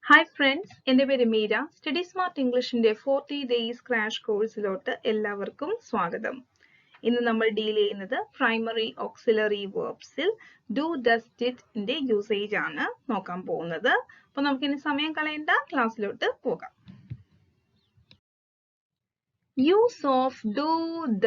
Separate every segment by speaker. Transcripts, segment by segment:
Speaker 1: Hi friends, എൻ്റെ പേര് Meera. Study smart ഇംഗ്ലീഷിന്റെ 40 ഡേയ്സ് ക്രാഷ് കോഴ്സിലോട്ട് എല്ലാവർക്കും സ്വാഗതം. ഇന്ന് നമ്മൾ ഡീൽ ചെയ്യുന്നത് പ്രൈമറി ഓക്സിലറി വേർബ്സിൽ ഡു ഡസ് ഡിഡ് യൂസേജ് ആണ് നോക്കാൻ പോകുന്നത്. അപ്പോൾ നമുക്കിനി സമയം കളയേണ്ട, ക്ലാസ്സിലോട്ട് പോകാം. Use of do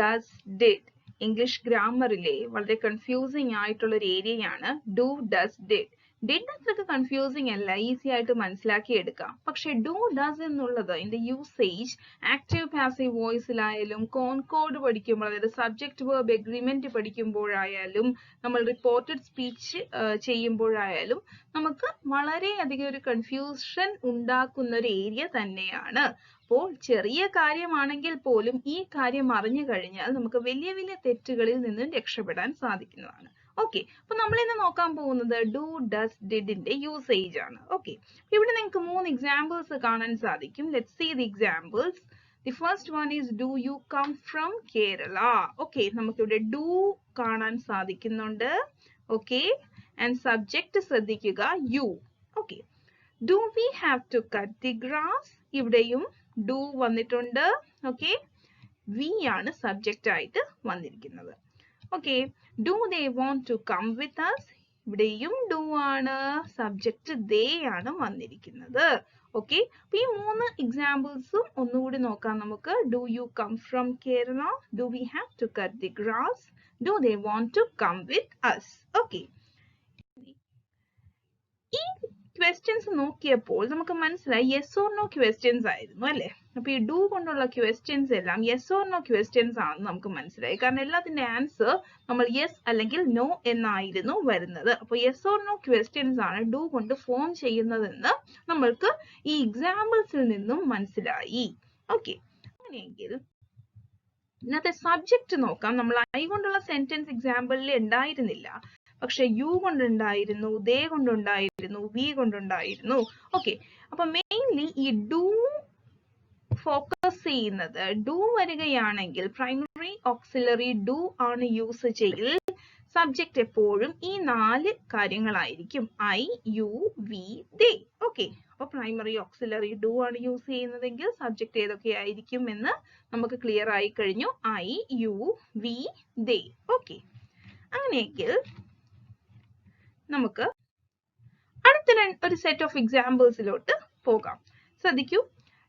Speaker 1: does did English ഗ്രാമറിലെ വളരെ കൺഫ്യൂസിംഗ് ആയിട്ടുള്ള ഒരു ഏരിയയാണ് ഡു ഡസ് ഡിഡ്. ഡിഡ് അത്രക്ക് കൺഫ്യൂസിംഗ് അല്ല, ഈസി ആയിട്ട് മനസ്സിലാക്കി എടുക്കാം. പക്ഷെ ഡു ഡസ് എന്നുള്ളത് ഇതിന്റെ യൂസേജ് ആക്റ്റീവ് പാസീവ് വോയിസിലായാലും കോൺകോർഡ് പഠിക്കുമ്പോൾ, അതായത് സബ്ജക്ട് വേർബ് എഗ്രിമെന്റ് പഠിക്കുമ്പോഴായാലും നമ്മൾ റിപ്പോർട്ടഡ് സ്പീച്ച് ചെയ്യുമ്പോഴായാലും നമുക്ക് വളരെയധികം ഒരു കൺഫ്യൂഷൻ ഉണ്ടാക്കുന്ന ഒരു ഏരിയ തന്നെയാണ്. അപ്പോൾ ചെറിയ കാര്യമാണെങ്കിൽ പോലും ഈ കാര്യം അറിഞ്ഞു കഴിഞ്ഞാൽ നമുക്ക് വലിയ വലിയ തെറ്റുകളിൽ നിന്നും രക്ഷപ്പെടാൻ സാധിക്കുന്നതാണ്. ഓക്കെ, അപ്പൊ നമ്മൾ ഇന്ന് നോക്കാൻ പോകുന്നത് ഡു ഡസ് ഡിഡിന്റെ യൂസേജ് ആണ്. ഓക്കെ, ഇവിടെ നിങ്ങൾക്ക് 3 എക്സാമ്പിൾസ് കാണാൻ സാധിക്കും. Let's see the examples. The first one is do you come from Kerala. Okay, നമുക്കിവിടെ ഡു കാണാൻ സാധിക്കുന്നുണ്ട്. ഓക്കെ, ആൻഡ് സബ്ജക്ട് ശ്രദ്ധിക്കുക, you. Okay, do we have to cut the grass. ഇവിടെയും ഡു വന്നിട്ടുണ്ട്. ഓക്കെ, വി ആണ് സബ്ജക്റ്റ് ആയിട്ട് വന്നിരിക്കുന്നത്. Okay, do they want to come with us. ഇവിടെയും ഡു ആണ്, സബ്ജക്റ്റ് ദേ ആണ് വന്നിരിക്കുന്നത്. ഓക്കെ, അപ്പൊ ഈ 3 എക്സാമ്പിൾസും ഒന്നുകൂടി നോക്കാം നമുക്ക്. Do you come from Kerala, do we have to cut the grass, do they want to come with us. Okay, ഈ ക്വസ്റ്റ്യൻസ് നോക്കിയപ്പോൾ നമുക്ക് മനസ്സിലായി യെസ് ഓർ നോ ക്വസ്റ്റ്യൻസ് ആയിരുന്നു അല്ലെ. അപ്പൊ ഈ ഡു കൊണ്ടുള്ള ക്വസ്റ്റ്യൻസ് എല്ലാം യെസ് ഓർ നോ ക്വസ്റ്റ്യൻസ് ആണെന്ന് നമുക്ക് മനസ്സിലായി. കാരണം എല്ലാത്തിന്റെ ആൻസർ നമ്മൾ യെസ് അല്ലെങ്കിൽ നോ എന്നായിരുന്നു വരുന്നത്. അപ്പൊ യെസ് ഓർ നോ ക്വസ്റ്റ്യൻസ് ആണ് ഡു കൊണ്ട് ഫോം ചെയ്യുന്നതെന്ന് നമ്മൾക്ക് ഈ എക്സാമ്പിൾസിൽ നിന്നും മനസ്സിലായി. ഓക്കെ, അങ്ങനെയെങ്കിൽ ഇന്നത്തെ സബ്ജക്ട് നോക്കാം. നമ്മൾ ഐ കൊണ്ടുള്ള സെന്റൻസ് എക്സാമ്പിളിൽ ഉണ്ടായിരുന്നില്ല, പക്ഷെ യു കൊണ്ടുണ്ടായിരുന്നു, ദേ കൊണ്ടുണ്ടായിരുന്നു, വി കൊണ്ടുണ്ടായിരുന്നു. ഓക്കെ, അപ്പൊ മെയിൻലി ഈ ഡു ഫോക്കസ് ചെയ്യുന്നത്, ഡു വരികയാണെങ്കിൽ പ്രൈമറി ഓക്സിലറി ഡു ആണ് യൂസ് ചെയ്യൽ. സബ്ജക്ട് എപ്പോഴും ഈ 4 കാര്യങ്ങളായിരിക്കും, I, you, we, they. Okay, അപ്പൊ പ്രൈമറി ഓക്സിലറി ഡു ആണ് യൂസ് ചെയ്യുന്നതെങ്കിൽ സബ്ജക്ട് ഏതൊക്കെയായിരിക്കും എന്ന് നമുക്ക് ക്ലിയർ ആയി കഴിഞ്ഞു. I, you, we, they. Okay, അങ്ങനെയെങ്കിൽ നമുക്ക് അടുത്ത ഒരു സെറ്റ് ഓഫ് എക്സാമ്പിൾസിലോട്ട് പോകാം. ശ്രദ്ധിക്കൂ,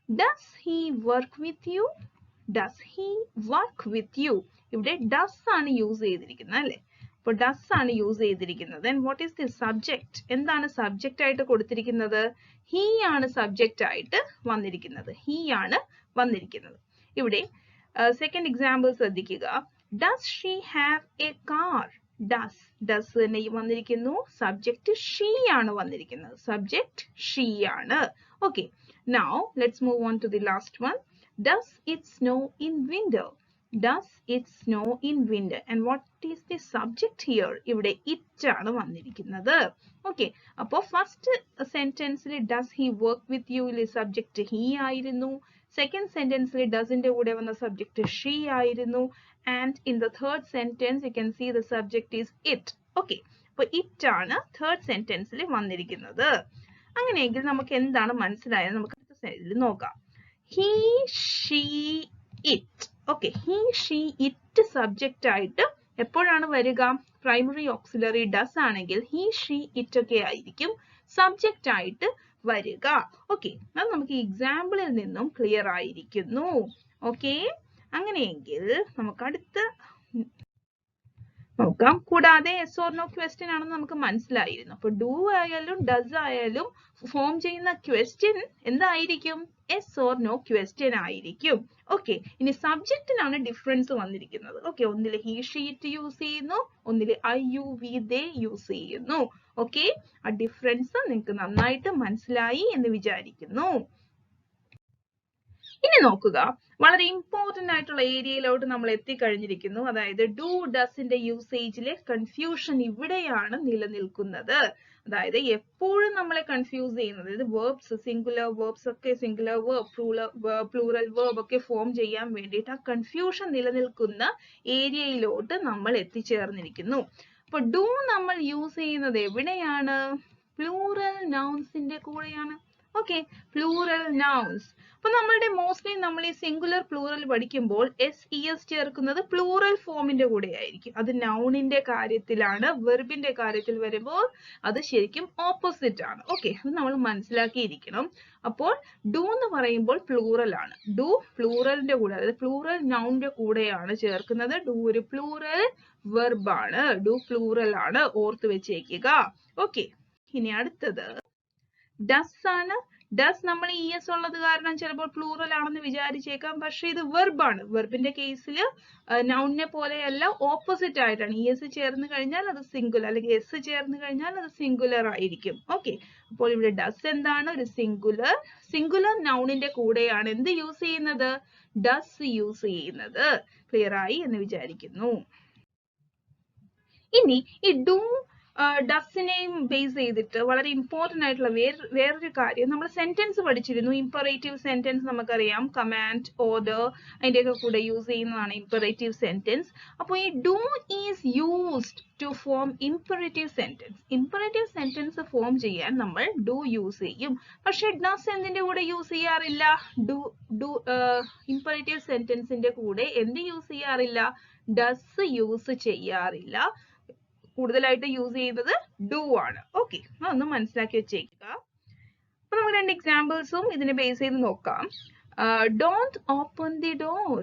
Speaker 1: does he work with you, does he work with U. ഇവിടെ ഡസ് ആണ് യൂസ് ചെയ്തിരിക്കുന്നത് അല്ലെ. അപ്പൊ ഡസ് ആണ് യൂസ് ചെയ്തിരിക്കുന്നത്. Then what is the subject? എന്താണ് സബ്ജക്റ്റ് ആയിട്ട് കൊടുത്തിരിക്കുന്നത്? ഹി ആണ് സബ്ജക്റ്റ് ആയിട്ട് വന്നിരിക്കുന്നത്. ഹി ആണ് വന്നിരിക്കുന്നത്. ഇവിടെ സെക്കൻഡ് എക്സാമ്പിൾ ശ്രദ്ധിക്കുക. Does she have a car. Does തന്നെ വന്നിരിക്കുന്നു. സബ്ജക്റ്റ് ഷീ ആണ് വന്നിരിക്കുന്നത്. സബ്ജക്റ്റ് ഷീ ആണ്. Okay, now let's move on to the last one. Does it snow in winter. Does it snow in winter? And what is the subject here? ഇവിടെ it ആണ് വന്നിരിക്കുന്നത്. Okay, അപ്പോ first സെന്റൻസിൽ does he work with you subject he ആയിരുന്നു. Second സെന്റൻസിൽ ഡസിന്റെ കൂടെ വന്ന സബ്ജക്ട് ഷീ ആയിരുന്നു. And in the third sentence you can see the subject is it. Okay, അപ്പൊ it ആണ് തേർഡ് സെന്റൻസിൽ വന്നിരിക്കുന്നത്. അങ്ങനെയെങ്കിൽ നമുക്ക് എന്താണ് മനസ്സിലായത് നമുക്ക് അടുത്ത സൈഡിൽ നോക്കാം. He, she, it. Okay, he, she, it subject ആയിട്ട് എപ്പോഴാണ് വരിക? പ്രൈമറി ഓക്സിലറി ഡസ് ആണെങ്കിൽ ഹി, ഷീ, ഇറ്റ് ഒക്കെ ആയിരിക്കും സബ്ജക്റ്റ് ആയിട്ട് വരിക. ഓക്കെ, അത് നമുക്ക് ഈ എക്സാമ്പിളിൽ നിന്നും ക്ലിയർ ആയിരിക്കുന്നു. ഓക്കെ, അങ്ങനെയെങ്കിൽ നമുക്ക് അടുത്ത നോക്കാം. കൂടാതെ എസ് ഓർ നോ ക്വസ്റ്റ്യൻ ആണെന്ന് നമുക്ക് മനസ്സിലായിരുന്നു. അപ്പൊ ഡു ആയാലും ഡസ് ആയാലും ഫോം ചെയ്യുന്ന ക്വസ്റ്റ്യൻ എന്തായിരിക്കും? എസ് ഓർ നോ ക്വസ്റ്റ്യൻ ആയിരിക്കും. ഓക്കെ, ഇനി സബ്ജക്റ്റിനാണ് ഡിഫറൻസ് വന്നിരിക്കുന്നത്. ഓക്കെ, ഒന്നില് ഹി, ഷീ, ഇറ്റ് യൂസ് ചെയ്യുന്നു, ഒന്നില് I, you, we, they use ചെയ്യുന്നു. ഓക്കെ, ആ ഡിഫറൻസ് നിങ്ങൾക്ക് നന്നായിട്ട് മനസ്സിലായി എന്ന് വിചാരിക്കുന്നു. ഇനി നോക്കുക, വളരെ ഇമ്പോർട്ടന്റ് ആയിട്ടുള്ള ഏരിയയിലോട്ട് നമ്മൾ എത്തിക്കഴിഞ്ഞിരിക്കുന്നു. അതായത് ഡു ഡസിന്റെ യൂസേജിലെ കൺഫ്യൂഷൻ ഇവിടെയാണ് നിലനിൽക്കുന്നത്. അതായത് എപ്പോഴും നമ്മളെ കൺഫ്യൂസ് ചെയ്യുന്നത്, അതായത് വേർബ്സ്, സിംഗുലർ വേർബ്സ് ഒക്കെ, സിംഗുലർ വേർബ്, പ്ലൂറൽ വേർബ് ഒക്കെ ഫോം ചെയ്യാൻ വേണ്ടിയിട്ട് ആ കൺഫ്യൂഷൻ നിലനിൽക്കുന്ന ഏരിയയിലോട്ട് നമ്മൾ എത്തിച്ചേർന്നിരിക്കുന്നു. അപ്പൊ ഡു നമ്മൾ യൂസ് ചെയ്യുന്നത് എവിടെയാണ്? പ്ലൂറൽ നൗൺസിന്റെ കൂടെയാണ്. Okay, plural nouns. അപ്പൊ നമ്മളുടെ മോസ്റ്റ്ലി നമ്മൾ ഈ സിംഗുലർ പ്ലൂറൽ പഠിക്കുമ്പോൾ SES ചേർക്കുന്നത് പ്ലൂറൽ ഫോമിന്റെ കൂടെ ആയിരിക്കും. അത് നൗണിന്റെ കാര്യത്തിലാണ്. വെർബിന്റെ കാര്യത്തിൽ വരുമ്പോൾ അത് ശരിക്കും ഓപ്പോസിറ്റ് ആണ്. ഓക്കെ, അത് നമ്മൾ മനസ്സിലാക്കിയിരിക്കണം. അപ്പോൾ ഡു എന്ന് പറയുമ്പോൾ പ്ലൂറൽ ആണ്. ഡു പ്ലൂറലിന്റെ കൂടെ, അതായത് പ്ലൂറൽ നൗണിന്റെ കൂടെയാണ് ചേർക്കുന്നത്. ഡു ഒരു പ്ലൂറൽ വെർബ് ആണ്. ഡു പ്ലൂറൽ ആണ്, ഓർത്ത് വെച്ചേക്കുക. ഓക്കെ, ഇനി അടുത്തത് ഡസ് ആണ്. ഡസ് നമ്മൾ ES ഉള്ളത് കാരണം ചിലപ്പോൾ പ്ലൂറൽ ആണെന്ന് വിചാരിച്ചേക്കാം, പക്ഷെ ഇത് വെർബ് ആണ്. വെർബിന്റെ കേസിൽ നൗണിനെ പോലെയല്ല, ഓപ്പോസിറ്റ് ആയിട്ടാണ്. ES ചേർന്ന് കഴിഞ്ഞാൽ അത് സിംഗുലർ, അല്ലെങ്കിൽ S ചേർന്ന് കഴിഞ്ഞാൽ അത് സിംഗുലർ ആയിരിക്കും. ഓക്കെ, അപ്പോൾ ഇവിടെ ഡസ് എന്താണ്? ഒരു സിംഗുലർ നൗണിന്റെ കൂടെയാണ് എന്ത് യൂസ് ചെയ്യുന്നത്? ഡസ് യൂസ് ചെയ്യുന്നത്. ക്ലിയർ ആയി എന്ന് വിചാരിക്കുന്നു. ഇനി ഈ ഡു ഡസിനെയും ബേസ് ചെയ്തിട്ട് വളരെ ഇമ്പോർട്ടന്റ് ആയിട്ടുള്ള വേറൊരു കാര്യം, നമ്മൾ സെന്റൻസ് പഠിച്ചിരുന്നു. ഇമ്പറേറ്റീവ് സെന്റൻസ് നമുക്കറിയാം, കമാൻഡ്, ഓർഡർ, അതിന്റെയൊക്കെ കൂടെ യൂസ് ചെയ്യുന്നതാണ് ഇമ്പറേറ്റീവ് സെന്റൻസ്. അപ്പോൾ ഈ do is used to form imperative sentence. Imperative sentence form ചെയ്യാൻ നമ്മൾ ഡു യൂസ് ചെയ്യും. പക്ഷെ ഡസ് എന്തിന്റെ കൂടെ യൂസ് ചെയ്യാറില്ല? ഇമ്പറേറ്റീവ് സെന്റൻസിന്റെ കൂടെ എന്ത് യൂസ് ചെയ്യാറില്ല? ഡസ് യൂസ് ചെയ്യാറില്ല. കൂടുതലായിട്ട് യൂസ് ചെയ്യുന്നത് ഡു ആണ്. ഓക്കെ, അതൊന്ന് മനസ്സിലാക്കി വെച്ചേക്കുക. അപ്പൊ നമുക്ക് രണ്ട് എക്സാമ്പിൾസും ഇതിനെ ബേസ് ചെയ്ത് നോക്കാം. Don't open the door.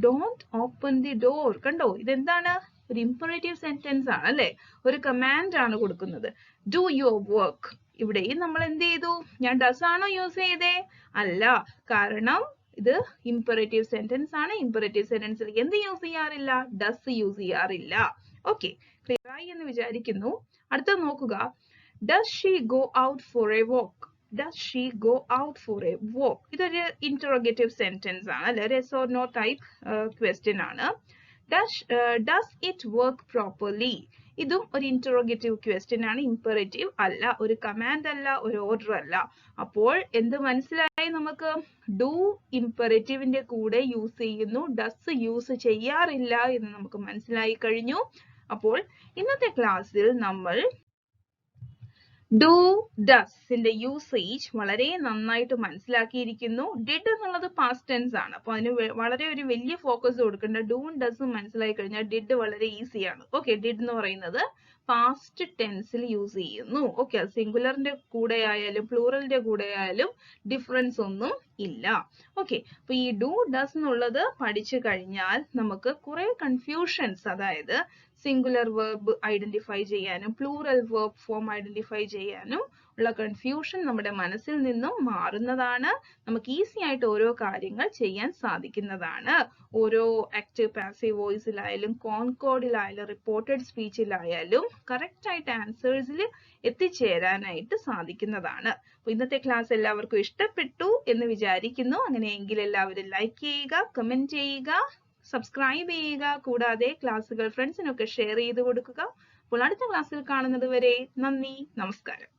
Speaker 1: Don't open the door. കണ്ടോ, ഇതെന്താണ്? ഒരു ഇമ്പറേറ്റീവ് സെന്റൻസ് ആണ് അല്ലെ? ഒരു കമാൻഡ് ആണ് കൊടുക്കുന്നത്. Do your work. ഇവിടെയും നമ്മൾ എന്ത് ചെയ്തു? ഞാൻ ഡസ് ആണോ യൂസ് ചെയ്തേ? അല്ല, കാരണം ഇത് ഇമ്പറേറ്റീവ് സെന്റൻസ് ആണ്. ഇമ്പറേറ്റീവ് സെന്റൻസിൽ എന്ത് യൂസ് ചെയ്യാറില്ല? ഡസ് യൂസ് ചെയ്യാറില്ല. ഓക്കെ, ക്ലിയർ ആയി എന്ന് വിചാരിക്കുന്നു. അടുത്തത് നോക്കുക. Does she go out for a walk. Does she go out for a walk. ഇതൊരു ഇന്ററോഗേറ്റീവ് സെന്റൻസ് ആണ് അല്ലെ? ഒരു yes or no type question ആണ്. Does it work properly. ഇതും ഒരു ഇന്ററോഗേറ്റീവ് ക്വസ്റ്റ്യൻ ആണ്. ഇമ്പറേറ്റീവ് അല്ല, ഒരു കമാൻഡ് അല്ല, ഒരു ഓർഡർ അല്ല. അപ്പോൾ എന്ത് മനസ്സിലായി നമുക്ക്? ഡു ഇമ്പറേറ്റീവിന്റെ കൂടെ യൂസ് ചെയ്യുന്നു, ഡസ് യൂസ് ചെയ്യാറില്ല എന്ന് നമുക്ക് മനസ്സിലായി കഴിഞ്ഞു. അപ്പോൾ ഇന്നത്തെ ക്ലാസ്സിൽ നമ്മൾ ഡു ഡസിന്റെ യൂസേജ് വളരെ നന്നായിട്ട് മനസ്സിലാക്കിയിരിക്കുന്നു. ഡിഡ് എന്നുള്ളത് പാസ്റ്റ് ടെൻസ് ആണ്. അപ്പൊ അതിന് വളരെ ഒരു വലിയ ഫോക്കസ് കൊടുക്കേണ്ട. ഡുവും ഡസും മനസ്സിലായി കഴിഞ്ഞാൽ ഡിഡ് വളരെ ഈസിയാണ്. ഓക്കെ, ഡിഡ് എന്ന് പറയുന്നത് പാസ്റ്റ് ടെൻസിൽ യൂസ് ചെയ്യുന്നു. ഓക്കെ, സിംഗുലറിന്റെ കൂടെ ആയാലും പ്ലൂറലിന്റെ കൂടെ ആയാലും ഡിഫറൻസ് ഒന്നും ഇല്ല. ഓക്കെ, അപ്പൊ ഈ ഡു ഡസ് എന്നുള്ളത് പഠിച്ചു കഴിഞ്ഞാൽ നമുക്ക് കുറെ കൺഫ്യൂഷൻസ്, അതായത് സിംഗുലർ വെർബ് ഐഡന്റിഫൈ ചെയ്യാനും പ്ലൂറൽ വെർബ് ഫോം ഐഡന്റിഫൈ ചെയ്യാനും ഉള്ള കൺഫ്യൂഷൻ നമ്മുടെ മനസ്സിൽ നിന്നും മാറുന്നതാണ്. നമുക്ക് ഈസി ആയിട്ട് ഓരോ കാര്യങ്ങൾ ചെയ്യാൻ സാധിക്കുന്നതാണ്. ഓരോ ആക്റ്റീവ് പാസീവ് വോയിസിലായാലും കോൺകോർഡിലായാലും റിപ്പോർട്ടഡ് സ്പീച്ചിലായാലും കറക്റ്റ് ആയിട്ട് ആൻസേഴ്സിൽ എത്തിച്ചേരാനായിട്ട് സാധിക്കുന്നതാണ്. അപ്പൊ ഇന്നത്തെ ക്ലാസ് എല്ലാവർക്കും ഇഷ്ടപ്പെട്ടു എന്ന് വിചാരിക്കുന്നു. അങ്ങനെയെങ്കിൽ എല്ലാവരും ലൈക്ക് ചെയ്യുക, കമന്റ് ചെയ്യുക, സബ്സ്ക്രൈബ് ചെയ്യുക. കൂടാതെ ക്ലാസ്സുകൾ ഫ്രണ്ട്സിനൊക്കെ ഷെയർ ചെയ്ത് കൊടുക്കുക. അപ്പോൾ അടുത്ത ക്ലാസ്സിൽ കാണുന്നത് വരെ നന്ദി, നമസ്കാരം.